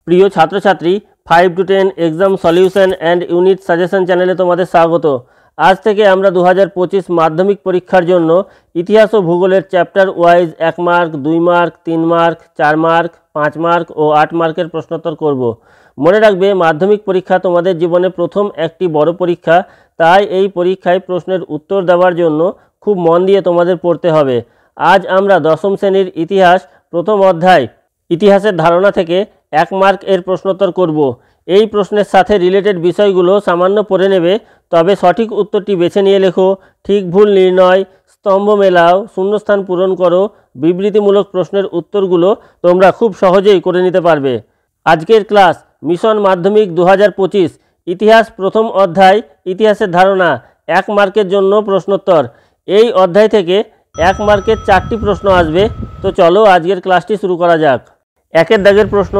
প্রিয় ছাত্রছাত্রী 5 to 10 exam solution and unit suggestion চ্যানেলে তোমাদের স্বাগত। আজ থেকে আমরা 2025 মাধ্যমিক পরীক্ষার জন্য ইতিহাস ও ভূগোলের chapter wise 1 mark, 2 mark, 3 mark, 4 mark, 5 mark ও 8 মার্কের প্রশ্নোত্তর করব। মনে রাখবে, মাধ্যমিক পরীক্ষা তোমাদের জীবনে প্রথম একটি বড় পরীক্ষা, তাই এই পরীক্ষায় প্রশ্নের উত্তর দেওয়ার জন্য খুব মন দিয়ে তোমাদের পড়তে হবে। আজ আমরা দশম শ্রেণীর ইতিহাস প্রথম অধ্যায় ইতিহাসের ধারণা থেকে 1 মার্ক এর প্রশ্নোত্তর করব। এই প্রশ্নের সাথে রিলেটেড বিষয়গুলো সামান্য পড়ে নেবে, তবে সঠিক উত্তরটি বেছে নিয়ে লেখো। ঠিক ভুল নির্ণয়, স্তম্ভ মেলাও, শূন্যস্থান পূরণ করো। বিবৃতিমূলক প্রশ্নের উত্তরগুলো তোমরা খুব সহজেই করে নিতে পারবে। আজকের ক্লাস মিশন মাধ্যমিক 2025 ইতিহাস প্রথম অধ্যায় ইতিহাসের ধারণা 1 মার্কের জন্য প্রশ্নোত্তর। এই অধ্যায় থেকে 1 মার্কের 4টি প্রশ্ন আসবে। তো চলো আজকের ক্লাসটি শুরু করা যাক। 1 দাগের প্রশ্ন,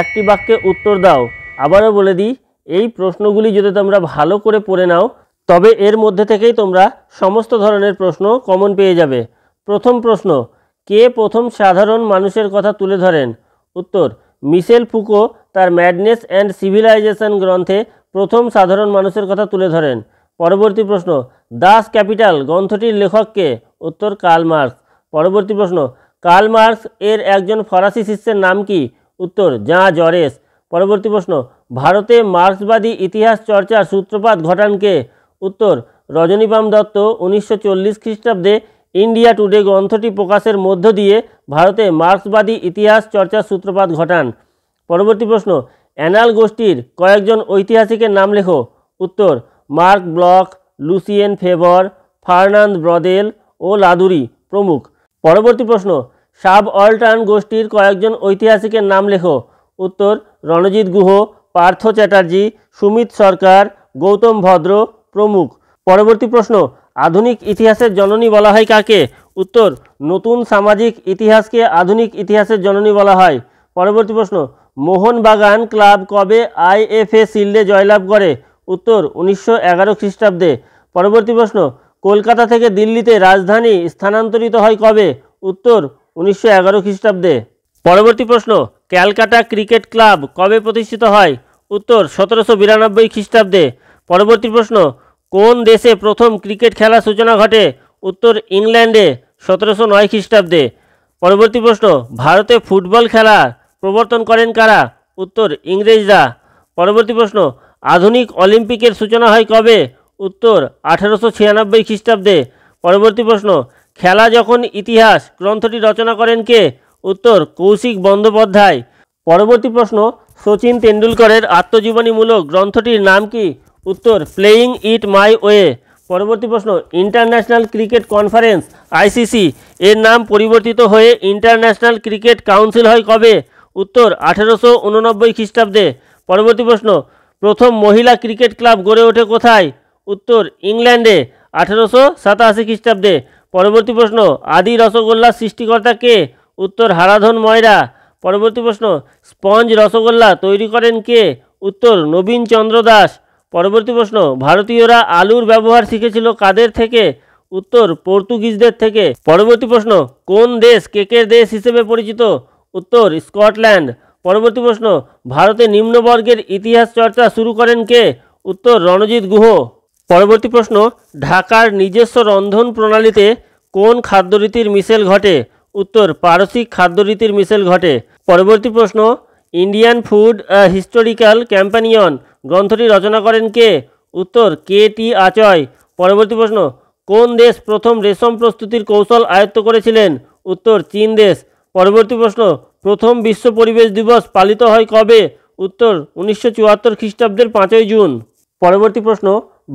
একটি বাক্যে উত্তর দাও। আবারও বলে দিই, এই প্রশ্নগুলি যদি তোমরা ভালো করে পড়ে নাও, তবে এর মধ্যে থেকেই তোমরা সমস্ত ধরনের প্রশ্ন কমন পেয়ে যাবে। প্রথম প্রশ্ন, কে প্রথম সাধারণ মানুষের কথা তুলে ধরেন? উত্তর, মিশেল ফুকো তার ম্যাডনেস অ্যান্ড সিভিলাইজেশন গ্রন্থে প্রথম সাধারণ মানুষের কথা তুলে ধরেন। পরবর্তী প্রশ্ন, দাস ক্যাপিটাল গ্রন্থটির লেখক কে? উত্তর, কার্ল মার্কস। পরবর্তী প্রশ্ন, কার্ল মার্কস এর একজন ফরাসি শিষ্যের নাম কি? উত্তর, জাঁ জরেস। পরবর্তী প্রশ্ন, ভারতে মার্ক্সবাদী ইতিহাস চর্চার সূত্রপাত ঘটান কে? উত্তর, রজনীপাম দত্ত 1940 খ্রিস্টাব্দে ইন্ডিয়া টুডে গ্রন্থটি প্রকাশের মধ্য দিয়ে ভারতে মার্ক্সবাদী ইতিহাস চর্চার সূত্রপাত ঘটান। পরবর্তী প্রশ্ন, অ্যানাল গোষ্ঠীর কয়েকজন ঐতিহাসিকের নাম লেখো। উত্তর, Marc Bloch, Lucien Febvre, Fernand Braudel ও লাদুরি প্রমুখ। পরবর্তী প্রশ্ন, সাবঅল্টার্ন গোষ্ঠীর কয়েকজন ঐতিহাসিকের নাম লেখো। উত্তর, রণজিৎ গুহ, পার্থ চ্যাটার্জি, সুমিত সরকার, গৌতম ভদ্র প্রমুখ। পরবর্তী প্রশ্ন, আধুনিক ইতিহাসের জননী বলা হয় কাকে? উত্তর, নতুন সামাজিক ইতিহাসকে আধুনিক ইতিহাসের জননী বলা হয়। পরবর্তী প্রশ্ন, মোহনবাগান ক্লাব কবে IFA শিল্ডে জয়লাভ করে? উত্তর, 1911 খ্রিস্টাব্দে। পরবর্তী প্রশ্ন, কলকাতা থেকে দিল্লিতে রাজধানী স্থানান্তরিত হয় কবে? উত্তর, 1911 খ্রিস্টাব্দে। পরবর্তী প্রশ্ন, ক্যালকাটা ক্রিকেট ক্লাব কবে প্রতিষ্ঠিত হয়? উত্তর, 1792 খ্রিস্টাব্দে। পরবর্তী প্রশ্ন, কোন দেশে প্রথম ক্রিকেট খেলার সূচনা ঘটে? উত্তর, ইংল্যান্ডে 1709 খ্রিস্টাব্দে। পরবর্তী প্রশ্ন, ভারতে ফুটবল খেলার প্রবর্তন করেন কারা? উত্তর, ইংরেজরা। পরবর্তী প্রশ্ন, আধুনিক অলিম্পিকের সূচনা হয় কবে? উত্তর, 1896 খ্রিস্টাব্দে। পরবর্তী প্রশ্ন, খেলা যখন ইতিহাস গ্রন্থটি রচনা করেন কে? উত্তর, কৌশিক বন্দ্যোপাধ্যায়। পরবর্তী প্রশ্ন, সচিন তেন্ডুলকরের আত্মজীবনীমূলক গ্রন্থটির নাম কি? উত্তর, প্লেয়িং ইট মাই ওয়ে। পরবর্তী প্রশ্ন, ইন্টারন্যাশনাল ক্রিকেট কনফারেন্স ICC এর নাম পরিবর্তিত হয়ে ইন্টারন্যাশনাল ক্রিকেট কাউন্সিল হয় কবে? উত্তর, 1889 খ্রিস্টাব্দে। পরবর্তী প্রশ্ন, প্রথম মহিলা ক্রিকেট ক্লাব গড়ে ওঠে কোথায়? উত্তর, ইংল্যান্ডে 1887 খ্রিস্টাব্দে। পরবর্তী প্রশ্ন, আদি রসগোল্লার সৃষ্টিকর্তা কে? উত্তর, হারাধন ময়রা। পরবর্তী প্রশ্ন, স্পঞ্জ রসগোল্লা তৈরি করেন কে? উত্তর, নবীন চন্দ্র দাস। পরবর্তী প্রশ্ন, ভারতীয়রা আলুর ব্যবহার শিখেছিল কাদের থেকে? উত্তর, পর্তুগিজদের থেকে। পরবর্তী প্রশ্ন, কোন দেশ কেকের দেশ হিসেবে পরিচিত? উত্তর, স্কটল্যান্ড। পরবর্তী প্রশ্ন, ভারতে নিম্নবর্গের ইতিহাস চর্চা শুরু করেন কে? উত্তর, রণজিৎ গুহ। পরবর্তী প্রশ্ন, ঢাকার নিজস্ব রন্ধন প্রণালীতে কোন খাদ্যরীতির মিশেল ঘটে? উত্তর, পারসিক খাদ্যরীতির মিশেল ঘটে। পরবর্তী প্রশ্ন, ইন্ডিয়ান ফুড হিস্টোরিক্যাল ক্যাম্পানিয়ন গ্রন্থটি রচনা করেন কে? উত্তর, KT আচয়। পরবর্তী প্রশ্ন, কোন দেশ প্রথম রেশম প্রস্তুতির কৌশল আয়ত্ত করেছিলেন? উত্তর, চীন দেশ। পরবর্তী প্রশ্ন, প্রথম বিশ্ব পরিবেশ দিবস পালিত হয় কবে? উত্তর, 1974 খ্রিস্টাব্দের 5ই জুন। পরবর্তী প্রশ্ন,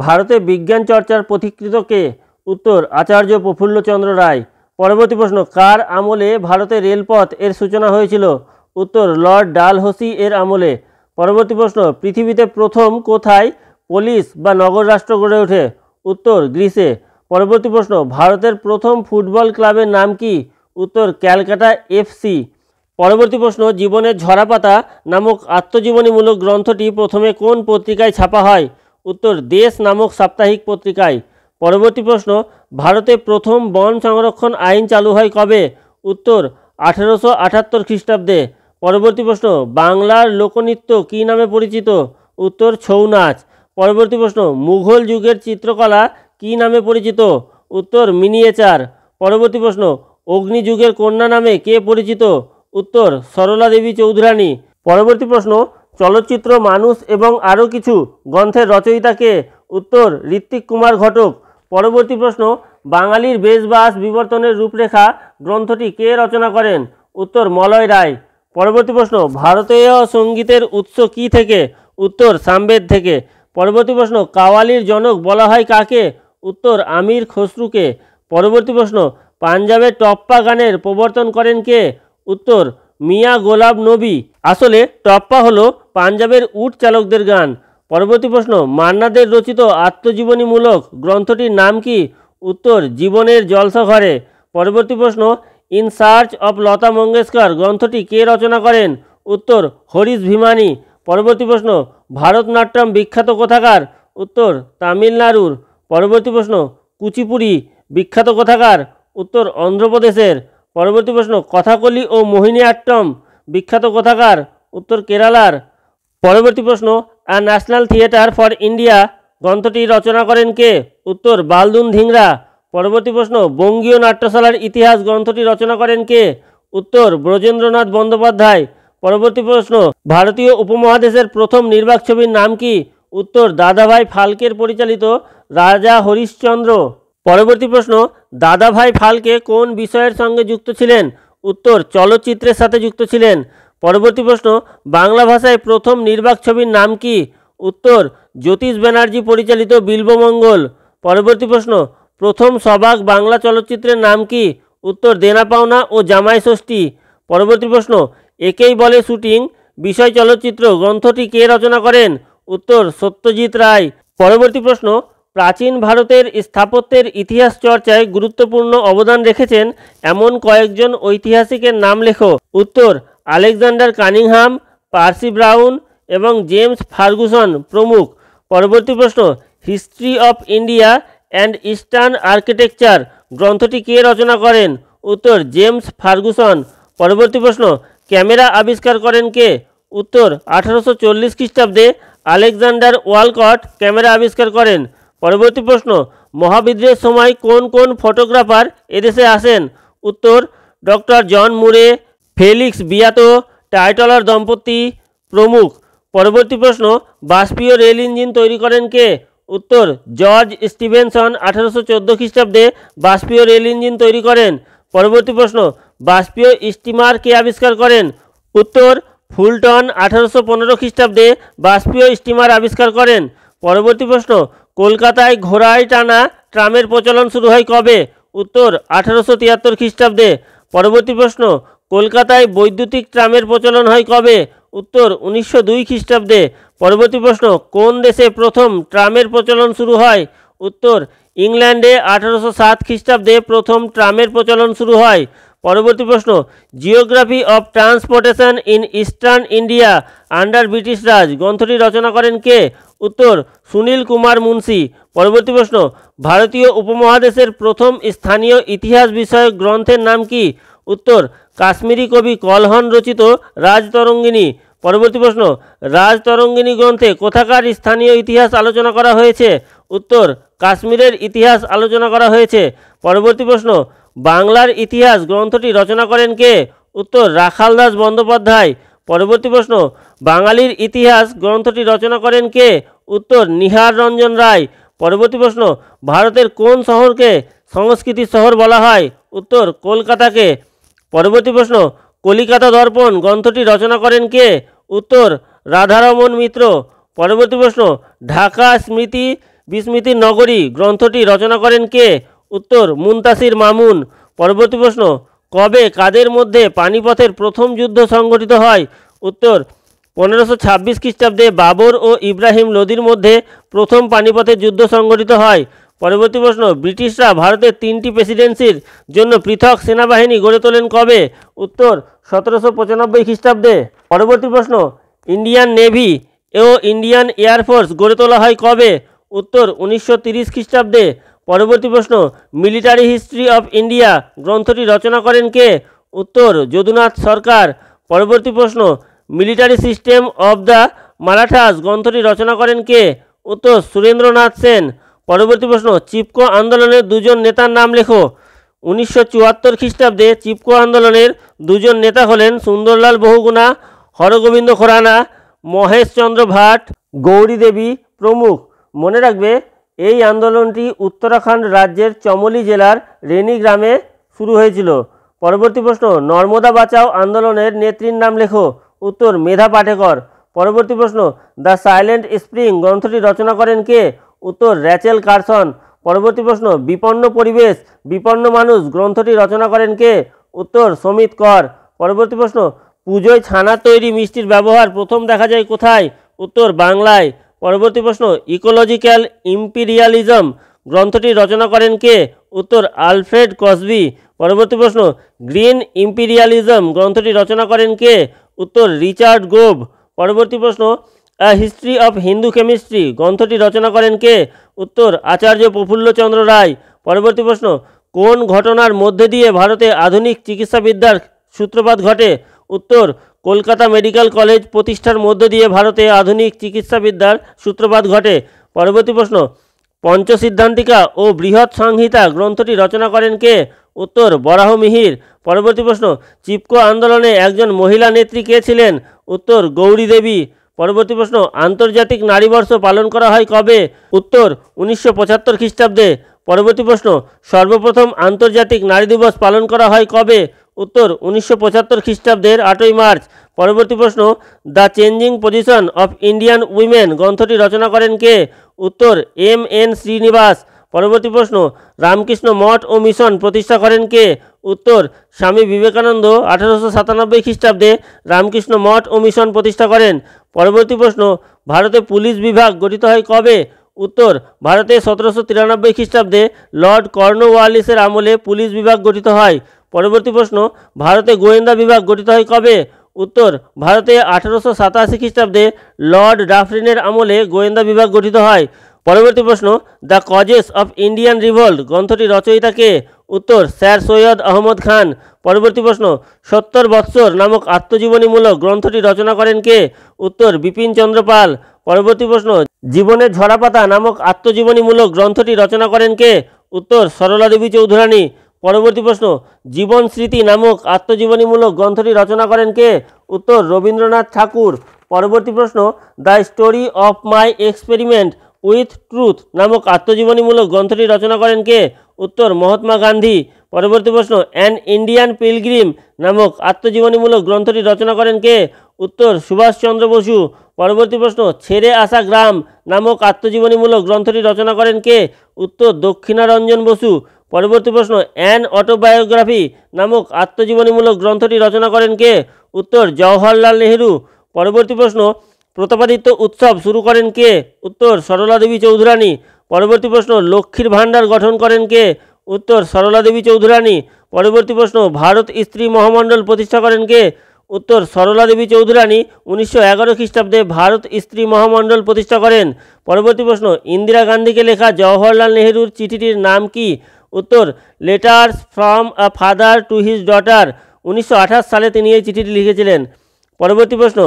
ভারতে বিজ্ঞান চর্চার পথিকৃৎ কে? উত্তর, আচার্য প্রফুল্লচন্দ্র রায়। পরবর্তী প্রশ্ন, কার আমলে ভারতে রেলপথ এর সূচনা হয়েছিল? উত্তর, লর্ড ডালহৌসি এর আমলে। পরবর্তী প্রশ্ন, পৃথিবীতে প্রথম কোথায় পোলিস বা নগর রাষ্ট্র গড়ে ওঠে? উত্তর, গ্রিসে। পরবর্তী প্রশ্ন, ভারতের প্রথম ফুটবল ক্লাবের নাম কি? উত্তর, ক্যালকাটা FC। পরবর্তী প্রশ্ন, জীবনের ঝরাপাতা নামক আত্মজীবনীমূলক গ্রন্থটি প্রথমে কোন পত্রিকায় ছাপা হয়? উত্তর, দেশ নামক সাপ্তাহিক পত্রিকায়। পরবর্তী প্রশ্ন, ভারতে প্রথম বন সংরক্ষণ আইন চালু হয় কবে? উত্তর, 1878 খ্রিস্টাব্দে। পরবর্তী প্রশ্ন, বাংলার লোকনৃত্য কী নামে পরিচিত? উত্তর, ছৌ নাচ। পরবর্তী প্রশ্ন, মুঘল যুগের চিত্রকলা কী নামে পরিচিত? উত্তর, মিনিয়েচার। পরবর্তী প্রশ্ন, অগ্নিযুগের কন্যা নামে কে পরিচিত? উত্তর, সরলা দেবী চৌধুরানী। পরবর্তী প্রশ্ন, চলচ্চিত্র মানুষ এবং আরও কিছু গ্রন্থের রচয়িতা কে? উত্তর, ঋত্বিক কুমার ঘটক। পরবর্তী প্রশ্ন, বাঙালির বেশবাস বিবর্তনের রূপরেখা গ্রন্থটি কে রচনা করেন? উত্তর, মলয় রায়। পরবর্তী প্রশ্ন, ভারতীয় সঙ্গীতের উৎস কী থেকে? উত্তর, সামবেদ থেকে। পরবর্তী প্রশ্ন, কাওয়ালির জনক বলা হয় কাকে? উত্তর, আমির খসরুকে। পরবর্তী প্রশ্ন, পাঞ্জাবের টপ্পা গানের প্রবর্তন করেন কে? উত্তর, মিয়া গোলাম নবী। আসলে টপ্পা হলো পাঞ্জাবের উট চালকদের গান। পরবর্তী প্রশ্ন, মান্না দের রচিত আত্মজীবনীমূলক গ্রন্থটির নাম কি? উত্তর, জীবনের জলসাঘরে। পরবর্তী প্রশ্ন, in search of Lata Mangeshkar গ্রন্থটি কে রচনা করেন? উত্তর, হরিশ ভিমানি। পরবর্তী প্রশ্ন, ভারতনাট্যম বিখ্যাত কোথাকার? উত্তর, তামিলনাড়ুর। পরবর্তী প্রশ্ন, কুচিপুড়ি বিখ্যাত কোথাকার? উত্তর, অন্ধ্রপ্রদেশের। পরবর্তী প্রশ্ন, কথাকলি ও মোহিনীআট্টম বিখ্যাত কোথাকার? উত্তর, কেরালার। পরবর্তী প্রশ্ন, আ ন্যাশনাল থিয়েটার ফর ইন্ডিয়া গ্রন্থটি রচনা করেন কে? উত্তর, বালদুন ধিংরা। পরবর্তী প্রশ্ন, বঙ্গীয় নাট্যশালার ইতিহাস গ্রন্থটি রচনা করেন কে? উত্তর, ব্রজেন্দ্রনাথ বন্দ্যোপাধ্যায়। পরবর্তী প্রশ্ন, ভারতীয় উপমহাদেশের প্রথম নির্বাক ছবির নাম কি? উত্তর, দাদাভাই ফালকের পরিচালিত রাজা হরিশ্চন্দ্র। পরবর্তী প্রশ্ন, দাদাভাই ফালকে কোন বিষয়ের সঙ্গে যুক্ত ছিলেন? উত্তর, চলচ্চিত্রের সাথে যুক্ত ছিলেন। পরবর্তী প্রশ্ন, বাংলা ভাষায় প্রথম নির্বাক ছবির নাম কি? উত্তর, জ্যোতিষ ব্যানার্জি পরিচালিত বিল্বমঙ্গল। পরবর্তী প্রশ্ন, প্রথম সবাক বাংলা চলচ্চিত্রের নাম কি? উত্তর, দেনা পাওনা ও জামাই ষষ্ঠী। পরবর্তী প্রশ্ন, একেই বলে শুটিং বিষয় চলচ্চিত্র গ্রন্থটি কে রচনা করেন? উত্তর, সত্যজিৎ রায়। পরবর্তী প্রশ্ন, প্রাচীন ভারতের স্থাপত্যের ইতিহাস চর্চায় গুরুত্বপূর্ণ অবদান রেখেছেন এমন কয়েকজন ঐতিহাসিকের নাম লেখো। উত্তর, আলেকজান্ডার কানিংহাম, পার্সি ব্রাউন এবং জেমস ফার্গুসন প্রমুখ। পরবর্তী প্রশ্ন, history of India and eastern architecture গ্রন্থটি কে রচনা করেন? উত্তর, জেমস ফার্গুসন। পরবর্তী প্রশ্ন, ক্যামেরা আবিষ্কার করেন কে? উত্তর, 1840 খ্রিস্টাব্দে আলেকজান্ডার ওয়ালকট ক্যামেরা আবিষ্কার করেন। পরবর্তী প্রশ্ন, মহাবিদ্রোহের সময় কোন কোন ফটোগ্রাফার এদেশে আসেন? উত্তর, ডক্টর জন মুরে, ফেলিক্স বিয়াতো, টাইটলার দম্পতি প্রমুখ। পরবর্তী প্রশ্ন, বাষ্পীয় রেল ইঞ্জিন তৈরি করেন কে? উত্তর, জর্জ স্টিভেনসন 1814 খ্রিস্টাব্দে বাষ্পীয় রেল ইঞ্জিন তৈরি করেন। পরবর্তী প্রশ্ন, বাষ্পীয় স্টিমার কে আবিষ্কার করেন? উত্তর, ফুলটন 1815 খ্রিস্টাব্দে বাষ্পীয় স্টিমার আবিষ্কার করেন। পরবর্তী প্রশ্ন, কলকাতায় ঘোড়ায় টানা ট্রামের প্রচলন শুরু হয় কবে? উত্তর, 1873 খ্রিস্টাব্দে। পরবর্তী প্রশ্ন, কলকাতায় বৈদ্যুতিক ট্রামের প্রচলন হয় কবে? উত্তর, 1902 খ্রিস্টাব্দে। পরবর্তী প্রশ্ন, কোন দেশে প্রথম ট্রামের প্রচলন শুরু হয়? উত্তর, ইংল্যান্ডে 1807 খ্রিস্টাব্দে প্রথম ট্রামের প্রচলন শুরু হয়। পরবর্তী প্রশ্ন, geography of transportation in eastern India under British Raj গ্রন্থটি রচনা করেন কে? উত্তর, সুনীল কুমার মুন্সি। পরবর্তী প্রশ্ন, ভারতীয় উপমহাদেশের প্রথম স্থানীয় ইতিহাস বিষয়ক গ্রন্থের নাম কি? উত্তর, কাশ্মীরি কবি কলহন রচিত রাজতরঙ্গিনী। পরবর্তী প্রশ্ন, রাজতরঙ্গিনী গ্রন্থে কোথাকার স্থানীয় ইতিহাস আলোচনা করা হয়েছে? উত্তর, কাশ্মীরের ইতিহাস আলোচনা করা হয়েছে। পরবর্তী প্রশ্ন, বাংলার ইতিহাস গ্রন্থটি রচনা করেন কে? উত্তর, রাখালদাস বন্দ্যোপাধ্যায়। পরবর্তী প্রশ্ন, বাঙালির ইতিহাস গ্রন্থটি রচনা করেন কে? উত্তর, নিহার রঞ্জন রায়। পরবর্তী প্রশ্ন, ভারতের কোন শহরকে সংস্কৃতির শহর বলা হয়? উত্তর, কলকাতাকে। পরবর্তী প্রশ্ন, কলিকাতা দর্পণ গ্রন্থটি রচনা করেন কে? উত্তর, রাধারমণ মিত্র। পরবর্তী প্রশ্ন, ঢাকা স্মৃতি বিস্মৃতির নগরী গ্রন্থটি রচনা করেন কে? উত্তর, মুনতাসির মামুন। পরবর্তী প্রশ্ন, কবে কাদের মধ্যে পানিপথের প্রথম যুদ্ধ সংঘটিত হয়? উত্তর, 1526 খ্রিস্টাব্দে বাবর ও ইব্রাহিম লোদির মধ্যে প্রথম পানিপথের যুদ্ধ সংঘটিত হয়। পরবর্তী প্রশ্ন, ব্রিটিশরা ভারতের 3টি প্রেসিডেন্সির জন্য পৃথক সেনাবাহিনী গড়ে তোলেন কবে? উত্তর, 1795 খ্রিস্টাব্দে। পরবর্তী প্রশ্ন, ইন্ডিয়ান নেভি ও ইন্ডিয়ান এয়ারফোর্স গড়ে তোলা হয় কবে? উত্তর, 1930 খ্রিস্টাব্দে। পরবর্তী প্রশ্ন, মিলিটারি হিস্ট্রি অফ ইন্ডিয়া গ্রন্থটি রচনা করেন কে? উত্তর, যদুনাথ সরকার। পরবর্তী প্রশ্ন, military system of the Marathas গ্রন্থটি রচনা করেন কে? উত্তর, সুরেন্দ্রনাথ সেন। পরবর্তী প্রশ্ন, চিপকো আন্দোলনের দুজন নেতার নাম লেখো। 1974 খ্রিস্টাব্দে চিপকো আন্দোলনের দুজন নেতা হলেন সুন্দরলাল বহুগুণা, হরগোবিন্দ খোরানা, মহেশচন্দ্র ভাট, গৌরী দেবী প্রমুখ। মনে রাখবে, এই আন্দোলনটি উত্তরাখণ্ড রাজ্যের চমোলি জেলার রেনি গ্রামে শুরু হয়েছিল। পরবর্তী প্রশ্ন, নর্মদা বাঁচাও আন্দোলনের নেত্রীর নাম লেখো। উত্তর, মেধা পাটেকর। পরবর্তী প্রশ্ন, দ্য সাইলেন্ট স্প্রিং গ্রন্থটি রচনা করেন কে? উত্তর, র্যাচেল কারসন। পরবর্তী প্রশ্ন, বিপন্ন পরিবেশ বিপন্ন মানুষ গ্রন্থটি রচনা করেন কে? উত্তর, সমিত কর। পরবর্তী প্রশ্ন, পুজোয় ছানার তৈরি মিষ্টির ব্যবহার প্রথম দেখা যায় কোথায়? উত্তর, বাংলায়। পরবর্তী প্রশ্ন, ইকোলজিক্যাল ইম্পিরিয়ালিজম গ্রন্থটি রচনা করেন কে? উত্তর, আলফ্রেড কসবি। পরবর্তী প্রশ্ন, গ্রিন ইম্পিরিয়ালিজম গ্রন্থটি রচনা করেন কে? উত্তর, রিচার্ড গোভ। পরবর্তী প্রশ্ন, আ হিস্ট্রি অফ হিন্দু কেমিস্ট্রি গ্রন্থটি রচনা করেন কে? উত্তর, আচার্য প্রফুল্লচন্দ্র রায়। পরবর্তী প্রশ্ন, কোন ঘটনার মধ্যে দিয়ে ভারতে আধুনিক চিকিৎসাবিদ্যার সূত্রপাত ঘটে? উত্তর, কলকাতা মেডিকেল কলেজ প্রতিষ্ঠার মধ্য দিয়ে ভারতে আধুনিক চিকিৎসাবিদ্যার সূত্রপাত ঘটে। পরবর্তী প্রশ্ন, পঞ্চসিদ্ধান্তিকা ও বৃহৎ সংহিতা গ্রন্থটি রচনা করেন কে? উত্তর, বরাহ মিহির। পরবর্তী প্রশ্ন, চিপকো আন্দোলনে একজন মহিলা নেত্রী কে ছিলেন? উত্তর, গৌরী দেবী। পরবর্তী প্রশ্ন, আন্তর্জাতিক নারীবর্ষ পালন করা হয় কবে? উত্তর, 1975 খ্রিস্টাব্দে। পরবর্তী প্রশ্ন, সর্বপ্রথম আন্তর্জাতিক নারী দিবস পালন করা হয় কবে? উত্তর, 1975 খ্রিস্টাব্দের 8ই মার্চ। পরবর্তী প্রশ্ন, the changing position of Indian women গ্রন্থটি রচনা করেন কে? উত্তর, এম.এন. শ্রীনিবাস। পরবর্তী প্রশ্ন, রামকৃষ্ণ মঠ ও মিশন প্রতিষ্ঠা করেন কে? উত্তর, স্বামী বিবেকানন্দ 1897 খ্রিস্টাব্দে রামকৃষ্ণ মঠ ও মিশন প্রতিষ্ঠা করেন। পরবর্তী প্রশ্ন, ভারতে পুলিশ বিভাগ গঠিত হয় কবে? উত্তর, ভারতে 1793 খ্রিস্টাব্দে লর্ড কর্নওয়ালিসের আমলে পুলিশ বিভাগ গঠিত হয়। পরবর্তী প্রশ্ন, ভারতে গোয়েন্দা বিভাগ গঠিত হয় কবে? উত্তর, ভারতে 1887 খ্রিস্টাব্দে লর্ড ডাফরিনের আমলে গোয়েন্দা বিভাগ গঠিত হয়। পরবর্তী প্রশ্ন, the causes of Indian revolt গ্রন্থটি রচয়িতা কে? উত্তর, স্যার সৈয়দ আহমদ খান। পরবর্তী প্রশ্ন, 70 বৎসর নামক আত্মজীবনীমূলক গ্রন্থটি রচনা করেন কে? উত্তর, বিপিন চন্দ্র পাল। পরবর্তী প্রশ্ন, জীবনের ঝরাপাতা নামক আত্মজীবনীমূলক গ্রন্থটি রচনা করেন কে? উত্তর, সরলা দেবী চৌধুরানী। পরবর্তী প্রশ্ন, জীবন স্মৃতি নামক আত্মজীবনীমূলক গ্রন্থটি রচনা করেন কে? উত্তর, রবীন্দ্রনাথ ঠাকুর। পরবর্তী প্রশ্ন, the story of my experiment with truth নামক আত্মজীবনীমূলক গ্রন্থটি রচনা করেন কে? উত্তর, মহাত্মা গান্ধী। পরবর্তী প্রশ্ন, অ্যান ইন্ডিয়ান পিলগ্রিম নামক আত্মজীবনীমূলক গ্রন্থটি রচনা করেন কে? উত্তর, সুভাষচন্দ্র বসু। পরবর্তী প্রশ্ন, ছেড়ে আসা গ্রাম নামক আত্মজীবনীমূলক গ্রন্থটি রচনা করেন কে? উত্তর, দক্ষিণারঞ্জন বসু। পরবর্তী প্রশ্ন, অ্যান অটোবায়োগ্রাফি নামক আত্মজীবনীমূলক গ্রন্থটি রচনা করেন কে? উত্তর, জওহরলাল নেহেরু। পরবর্তী প্রশ্ন, প্রতাপাদিত্য উৎসব শুরু করেন কে? উত্তর, সরলা দেবী চৌধুরানী। পরবর্তী প্রশ্ন, লক্ষ্মীর ভাণ্ডার গঠন করেন কে? উত্তর, সরলা দেবী চৌধুরানী। পরবর্তী প্রশ্ন, ভারত স্ত্রী মহামণ্ডল প্রতিষ্ঠা করেন কে? উত্তর, সরলা দেবী চৌধুরানী 1911 খ্রিস্টাব্দে ভারত স্ত্রী মহামণ্ডল প্রতিষ্ঠা করেন। পরবর্তী প্রশ্ন, ইন্দিরা গান্ধীকে লেখা জওহরলাল নেহেরুর চিঠিটির নাম কি? উত্তর, letters from a father to his daughter. 1928 সালে তিনি এই চিঠিটি লিখেছিলেন। পরবর্তী প্রশ্ন,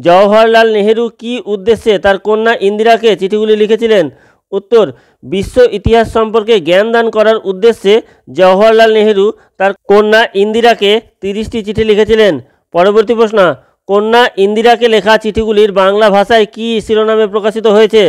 জওহরলাল নেহেরু কি উদ্দেশ্যে তার কন্যা ইন্দিরাকে চিঠিগুলি লিখেছিলেন? উত্তর, বিশ্ব ইতিহাস সম্পর্কে জ্ঞান দান করার উদ্দেশ্যে জওহরলাল নেহেরু তার কন্যা ইন্দিরাকে 30টি চিঠি লিখেছিলেন। পরবর্তী প্রশ্ন, কন্যা ইন্দিরাকে লেখা চিঠিগুলির বাংলা ভাষায় কি শিরোনামে প্রকাশিত হয়েছে?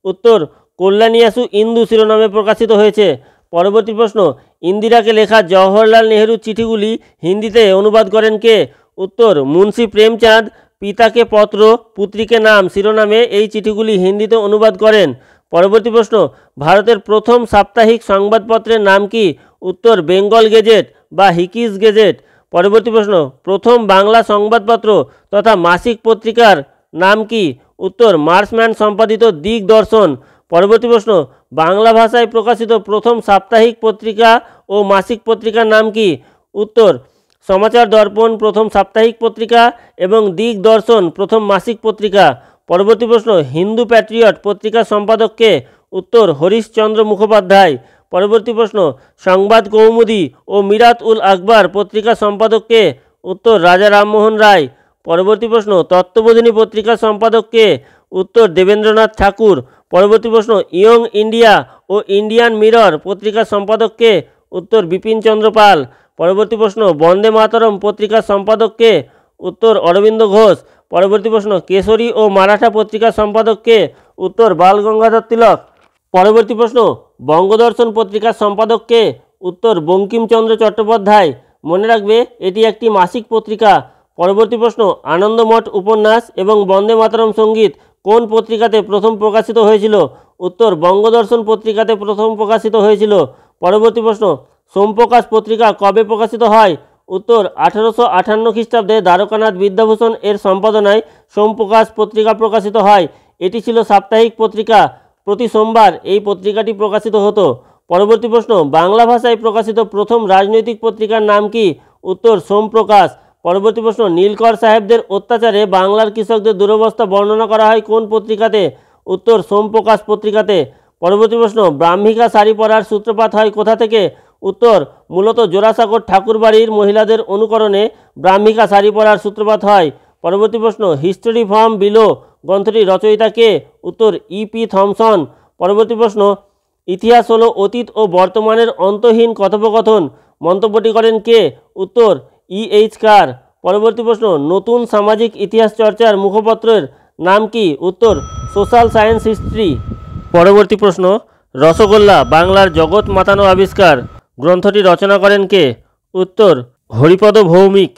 উত্তর, কল্যাণীয়াসু ইন্দু শিরোনামে প্রকাশিত হয়েছে। পরবর্তী প্রশ্ন, ইন্দিরাকে লেখা জওহরলাল নেহেরুর চিঠিগুলি হিন্দিতে অনুবাদ করেন কে? উত্তর, মুন্সি প্রেমচাঁদ। পিতাকে পত্র পুত্রীকে নাম শিরোনামে এই চিঠিগুলি হিন্দিতে অনুবাদ করেন। পরবর্তী প্রশ্ন, ভারতের প্রথম সাপ্তাহিক সংবাদপত্রের নাম কি? উত্তর, বেঙ্গল গেজেট বা হিকিস গেজেট। পরবর্তী প্রশ্ন, প্রথম বাংলা সংবাদপত্র তথা মাসিক পত্রিকার নাম কি? উত্তর, মার্সম্যান সম্পাদিত দিগদর্শন। পরবর্তী প্রশ্ন, বাংলা ভাষায় প্রকাশিত প্রথম সাপ্তাহিক পত্রিকা ও মাসিক পত্রিকার নাম কি? উত্তর, সমাচার দর্পণ প্রথম সাপ্তাহিক পত্রিকা এবং দিগদর্শন প্রথম মাসিক পত্রিকা। পরবর্তী প্রশ্ন, হিন্দু প্যাট্রিয়ট পত্রিকার সম্পাদককে? উত্তর, হরিশচন্দ্র মুখোপাধ্যায়। পরবর্তী প্রশ্ন, সংবাদ কৌমুদী ও মিরাত উল আকবর পত্রিকার সম্পাদককে? উত্তর, রাজা রামমোহন রায়। পরবর্তী প্রশ্ন, তত্ত্ববোধিনী পত্রিকার সম্পাদক কে? উত্তর, দেবেন্দ্রনাথ ঠাকুর। পরবর্তী প্রশ্ন, ইয়ং ইন্ডিয়া ও ইন্ডিয়ান মিরর পত্রিকার সম্পাদক কে? উত্তর, বিপিন চন্দ্র পাল। পরবর্তী প্রশ্ন, বন্দে মাতরম পত্রিকার সম্পাদক কে? উত্তর, অরবিন্দ ঘোষ। পরবর্তী প্রশ্ন, কেশরী ও মারাঠা পত্রিকার সম্পাদক কে? উত্তর, বাল গঙ্গাধর তিলক। পরবর্তী প্রশ্ন, বঙ্গদর্শন পত্রিকার সম্পাদক কে? উত্তর, বঙ্কিমচন্দ্র চট্টোপাধ্যায়। মনে রাখবে, এটি একটি মাসিক পত্রিকা। পরবর্তী প্রশ্ন, আনন্দমঠ উপন্যাস এবং বন্দে মাতরম সঙ্গীত কোন পত্রিকাতে প্রথম প্রকাশিত হয়েছিল? উত্তর, বঙ্গদর্শন পত্রিকাতে প্রথম প্রকাশিত হয়েছিল। পরবর্তী প্রশ্ন, সোমপ্রকাশ পত্রিকা কবে প্রকাশিত হয়? উত্তর, 1858 খ্রিস্টাব্দে দ্বারকানাথ বিদ্যাভূষণ এর সম্পাদনায় সোমপ্রকাশ পত্রিকা প্রকাশিত হয়। এটি ছিল সাপ্তাহিক পত্রিকা। প্রতি সোমবার এই পত্রিকাটি প্রকাশিত হতো। পরবর্তী প্রশ্ন, বাংলা ভাষায় প্রকাশিত প্রথম রাজনৈতিক পত্রিকার নাম কি? উত্তর, সোমপ্রকাশ। পরবর্তী প্রশ্ন, নীলকর সাহেবদের অত্যাচারে বাংলার কৃষকদের দুরবস্থা বর্ণনা করা হয় কোন পত্রিকাতে? উত্তর, সোমপ্রকাশ পত্রিকাতে। পরবর্তী প্রশ্ন, ব্রাহ্মিকা শাড়ি পরার সূত্রপাত হয় কোথা থেকে? উত্তর, মূলত জোড়াসাঁকোর ঠাকুরবাড়ির মহিলাদের অনুকরণে ব্রাহ্মিকা শাড়ি পরার সূত্রপাত হয়। পরবর্তী প্রশ্ন, হিস্টোরি ফ্রম বিলো গ্রন্থটির রচয়িতা কে? উত্তর, ইপি থমসন। পরবর্তী প্রশ্ন, ইতিহাস হলো অতীত ও বর্তমানের অন্তহীন কথোপকথন মন্তব্যটি করেন কে? উত্তর, ইএইচ কার। পরবর্তী প্রশ্ন, নতুন সামাজিক ইতিহাস চর্চার মুখপত্রের নাম কি? উত্তর, সোশ্যাল সায়েন্স হিস্ট্রি। পরবর্তী প্রশ্ন, রসগোল্লা বাংলার জগৎ মাতানো আবিষ্কার গ্রন্থটি রচনা করেন কে? উত্তর, হরিপদ ভৌমিক।